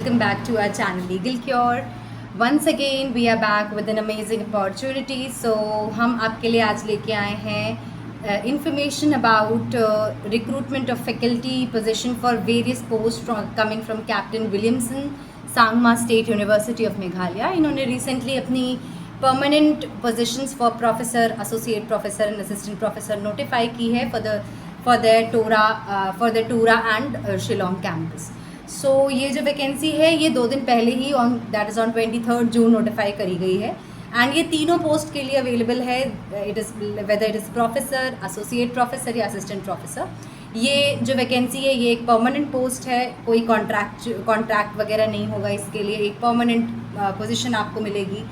welcome back to our channel Legal Cure. Once again we are back with an amazing opportunity. So हम आपके लिए आज लेके आए हैं information about recruitment of faculty position for various posts coming from Captain Williamson, Sangma State University of Meghalaya. इन्होंने recently अपनी permanent positions for professor, associate professor and assistant professor notify की है for the Tura and Shillong campus. सो ये जो vacancy है ये 2 दिन पहले ही that is on 23 June notify करी गई है एंड ये तीनों पोस्ट के लिए अवेलेबल है. It is whether it is professor, associate professor या असिस्टेंट प्रोफेसर. ये जो वैकेंसी है ये एक परमानेंट पोस्ट है, कोई कॉन्ट्रैक्ट वगैरह नहीं होगा इसके लिए. एक परमानेंट पोजीशन आपको मिलेगी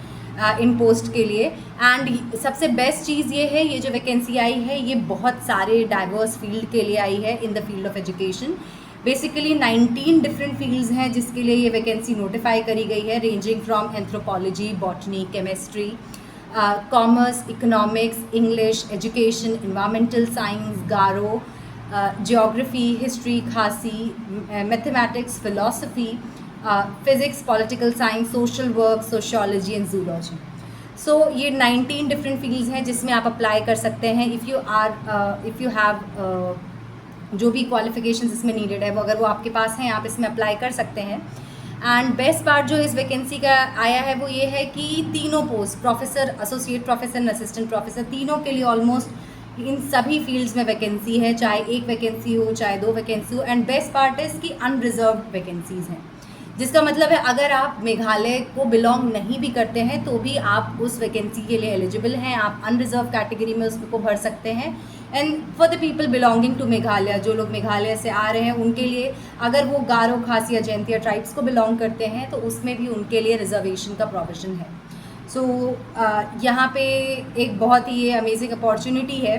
इन पोस्ट के लिए. एंड सबसे बेस्ट चीज़ ये है, ये जो वैकेंसी आई है ये बहुत सारे डाइवर्स फील्ड के लिए आई है in the field of education. Basically 19 different fields हैं जिसके लिए ये वैकेंसी नोटिफाई करी गई है, ranging from anthropology, botany, chemistry, commerce, economics, English, education, environmental science, Garo, geography, history, Khasi, mathematics, philosophy, physics, political science, social work, sociology and zoology. So ये 19 different fields हैं जिसमें आप अप्लाई कर सकते हैं. इफ़ यू हैव जो भी क्वालिफिकेशंस इसमें नीडेड है वो अगर वो आपके पास हैं आप इसमें अप्लाई कर सकते हैं. एंड बेस्ट पार्ट जो इस वैकेंसी का आया है वो ये है कि तीनों post professor, associate professor and assistant professor तीनों के लिए ऑलमोस्ट इन सभी फील्ड्स में वैकेंसी है, चाहे एक वैकेंसी हो चाहे 2 वैकेंसी हो. एंड बेस्ट पार्ट है इसकी अनरिजर्व्ड वैकेंसीज़ हैं, जिसका मतलब है अगर आप मेघालय को बिलोंग नहीं भी करते हैं तो भी आप उस वैकेंसी के लिए एलिजिबल हैं. आप अनरिजर्व कैटेगरी में उसको भर सकते हैं. And for the people belonging to Meghalaya, जो लोग मेघालय से आ रहे हैं उनके लिए, अगर वो गारो, खासी या जैंतिया ट्राइब्स को बिलोंग करते हैं तो उसमें भी उनके लिए रिजर्वेशन का प्रोविजन है. सो यहाँ पे एक बहुत ही ये अमेजिंग अपॉर्चुनिटी है.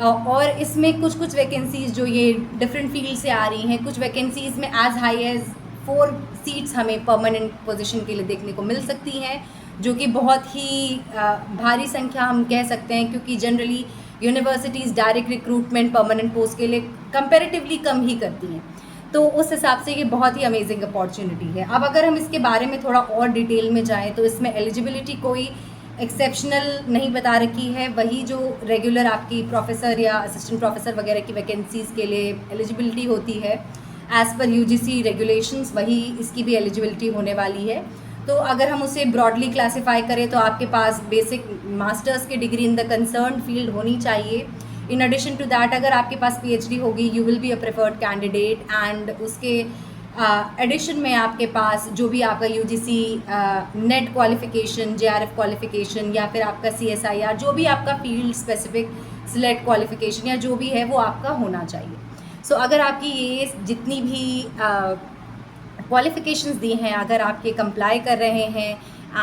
और इसमें कुछ वैकेंसीज़ जो ये डिफरेंट फील्ड से आ रही हैं, कुछ वैकेंसीज़ में एज हाई एज 4 सीट्स हमें परमानेंट पोजीशन के लिए देखने को मिल सकती हैं, जो कि बहुत ही भारी संख्या हम कह सकते हैं, क्योंकि generally universities direct recruitment permanent post के लिए कंपैरेटिवली कम ही करती हैं. तो उस हिसाब से ये बहुत ही अमेजिंग अपॉर्चुनिटी है. अब अगर हम इसके बारे में थोड़ा और डिटेल में जाएँ तो इसमें एलिजिबिलिटी कोई एक्सेप्शनल नहीं बता रखी है. वही जो रेगुलर आपकी प्रोफेसर या असिस्टेंट प्रोफेसर वगैरह की वैकेंसीज़ के लिए एलिजिबिलिटी होती है एज़ पर UGC रेगुलेशंस, वही इसकी भी एलिजिबिलिटी होने वाली है. तो अगर हम उसे ब्रॉडली क्लासिफाई करें तो आपके पास बेसिक मास्टर्स की degree in the concern field होनी चाहिए. इन एडिशन टू दैट अगर आपके पास PhD होगी you will be a preferred candidate. And उसके एडिशन में आपके पास जो भी आपका UGC net qualification, JRF qualification या फिर आपका CSIR, जो भी आपका फील्ड स्पेसिफिक सिलेक्ट क्वालिफिकेशन या जो भी है वो आपका होना चाहिए. सो अगर आपकी ये जितनी भी क्वालिफ़िकेशंस दी हैं, अगर आपके कंप्लाई कर रहे हैं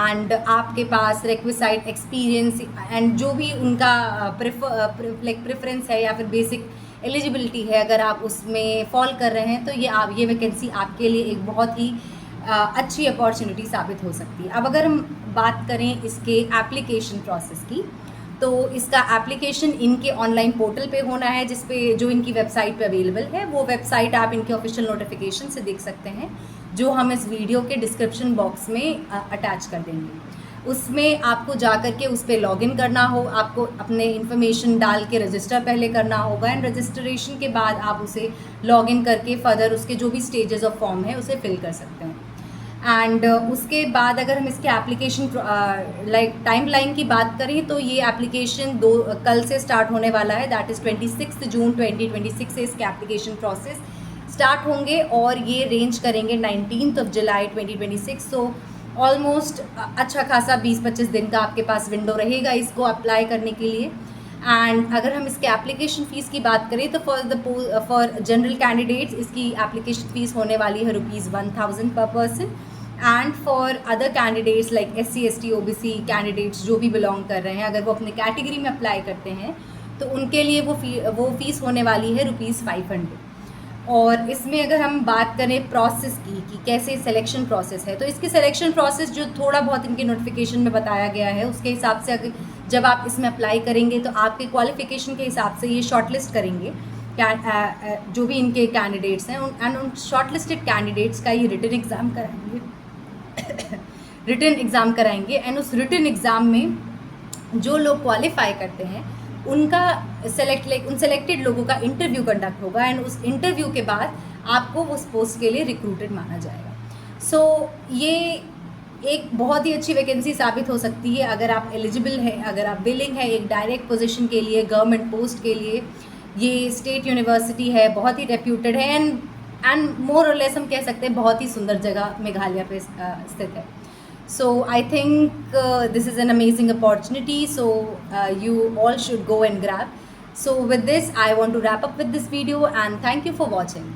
एंड आपके पास रिक्विसाइट एक्सपीरियंस एंड जो भी उनका प्रेफरेंस है या फिर बेसिक एलिजिबिलिटी है, अगर आप उसमें फॉल कर रहे हैं तो ये वैकेंसी आपके लिए एक बहुत ही अच्छी अपॉर्चुनिटी साबित हो सकती है. अब अगर हम बात करें इसके एप्लीकेशन प्रोसेस की, तो इसका एप्लीकेशन इनके ऑनलाइन पोर्टल पे होना है, जिस पे जो इनकी वेबसाइट पे अवेलेबल है. वो वेबसाइट आप इनके ऑफिशियल नोटिफिकेशन से देख सकते हैं, जो हम इस वीडियो के डिस्क्रिप्शन बॉक्स में अटैच कर देंगे. उसमें आपको जा कर के उस पर लॉगिन करना हो, आपको अपने इन्फॉर्मेशन डाल के रजिस्टर पहले करना होगा. एंड रजिस्ट्रेशन के बाद आप उसे लॉगिन करके फर्दर उसके जो भी स्टेजेस ऑफ फॉर्म है उसे फिल कर सकते हैं. एंड उसके बाद अगर हम इसके एप्लीकेशन टाइम लाइन की बात करें तो ये एप्लीकेशन कल से स्टार्ट होने वाला है, दैट इज़ 26 जून 2026 से इसके एप्लीकेशन प्रोसेस स्टार्ट होंगे और ये रेंज करेंगे 19 जुलाई 2026. सो ऑलमोस्ट अच्छा खासा 20-25 दिन का आपके पास विंडो रहेगा इसको अप्लाई करने के लिए. एंड अगर हम इसके एप्लीकेशन फ़ीस की बात करें तो फॉर जनरल कैंडिडेट्स इसकी एप्लीकेशन फ़ीस होने वाली है ₹1000 पर person. And for other candidates like SC ST OBC candidates जो भी बिलोंग कर रहे हैं, अगर वो अपने कैटेगरी में अप्लाई करते हैं तो उनके लिए वो फ़ीस होने वाली है ₹500. और इसमें अगर हम बात करें प्रोसेस की कि कैसे सिलेक्शन प्रोसेस है, तो इसकी सिलेक्शन प्रोसेस जो थोड़ा बहुत इनके नोटिफिकेशन में बताया गया है उसके हिसाब से अगर जब आप इसमें अप्लाई करेंगे तो आपके क्वालिफ़िकेशन के हिसाब से ये शॉर्टलिस्ट करेंगे जो भी इनके कैंडिडेट्स हैं एंड उन शॉर्ट लिस्टेड कैंडिडेट्स का ये रिटन एग्ज़ाम कराएंगे रिटन एग्ज़ाम कराएंगे एंड उस रिटन एग्ज़ाम में जो लोग क्वालिफाई करते हैं उनका उन सेलेक्टेड लोगों का इंटरव्यू कंडक्ट होगा एंड उस इंटरव्यू के बाद आपको उस पोस्ट के लिए रिक्रूटेड माना जाएगा। सो ये एक बहुत ही अच्छी वैकेंसी साबित हो सकती है अगर आप एलिजिबल हैं, अगर आप विलिंग है एक डायरेक्ट पोजीशन के लिए, गवर्नमेंट पोस्ट के लिए। ये स्टेट यूनिवर्सिटी है, बहुत ही रेप्यूटेड है एंड मोर और लेस हम कह सकते हैं बहुत ही सुंदर जगह मेघालय पे स्थित है। So I think this is an amazing opportunity, so you all should go and grab. So with this I want to wrap up with this video and thank you for watching.